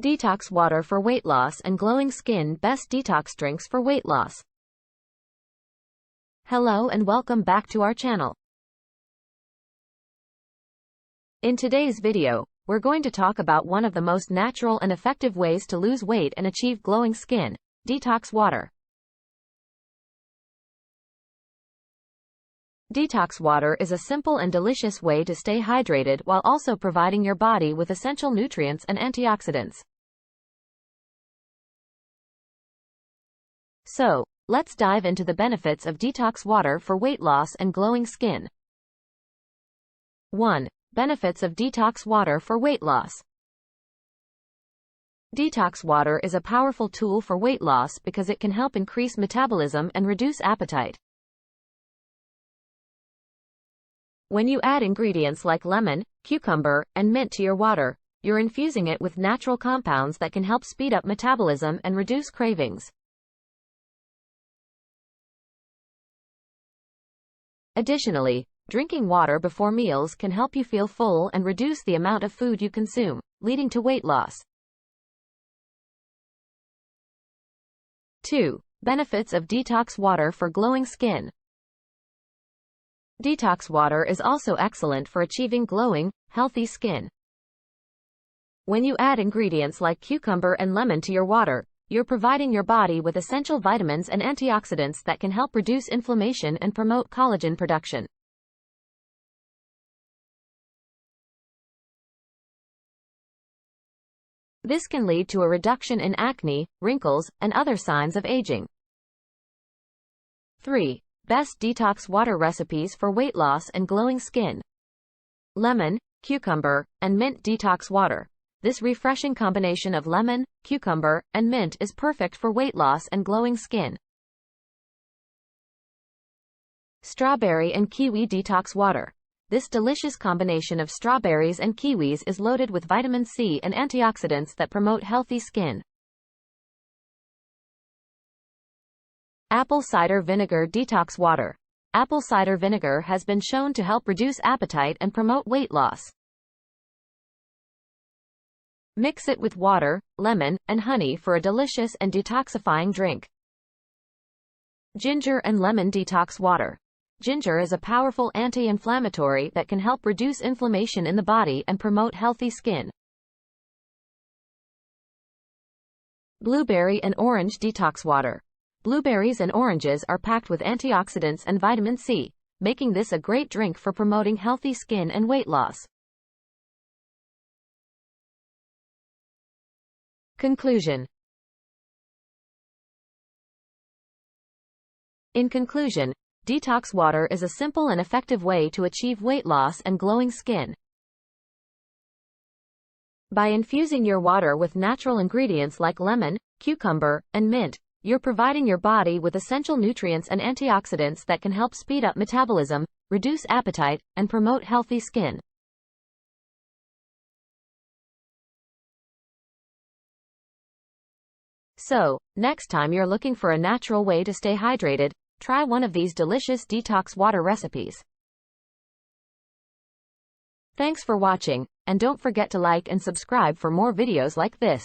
Detox water for weight loss and glowing skin. Best detox drinks for weight loss. Hello and welcome back to our channel. In today's video, we're going to talk about one of the most natural and effective ways to lose weight and achieve glowing skin: detox water. Detox water is a simple and delicious way to stay hydrated while also providing your body with essential nutrients and antioxidants. So, let's dive into the benefits of detox water for weight loss and glowing skin. 1. Benefits of detox water for weight loss. Detox water is a powerful tool for weight loss because it can help increase metabolism and reduce appetite. When you add ingredients like lemon, cucumber, and mint to your water, you're infusing it with natural compounds that can help speed up metabolism and reduce cravings. Additionally, drinking water before meals can help you feel full and reduce the amount of food you consume, leading to weight loss. 2. Benefits of detox water for glowing skin. Detox water is also excellent for achieving glowing, healthy skin. When you add ingredients like cucumber and lemon to your water, you're providing your body with essential vitamins and antioxidants that can help reduce inflammation and promote collagen production. This can lead to a reduction in acne, wrinkles, and other signs of aging. 3. Best detox water recipes for weight loss and glowing skin. Lemon, cucumber, and mint detox water. This refreshing combination of lemon, cucumber, and mint is perfect for weight loss and glowing skin. Strawberry and kiwi detox water. This delicious combination of strawberries and kiwis is loaded with vitamin C and antioxidants that promote healthy skin. Apple cider vinegar detox water. Apple cider vinegar has been shown to help reduce appetite and promote weight loss. Mix it with water, lemon, and honey for a delicious and detoxifying drink. Ginger and lemon detox water. Ginger is a powerful anti-inflammatory that can help reduce inflammation in the body and promote healthy skin. Blueberry and orange detox water. Blueberries and oranges are packed with antioxidants and vitamin C, making this a great drink for promoting healthy skin and weight loss. Conclusion. In conclusion, detox water is a simple and effective way to achieve weight loss and glowing skin. By infusing your water with natural ingredients like lemon, cucumber, and mint, you're providing your body with essential nutrients and antioxidants that can help speed up metabolism, reduce appetite, and promote healthy skin. So, next time you're looking for a natural way to stay hydrated, try one of these delicious detox water recipes. Thanks for watching, and don't forget to like and subscribe for more videos like this.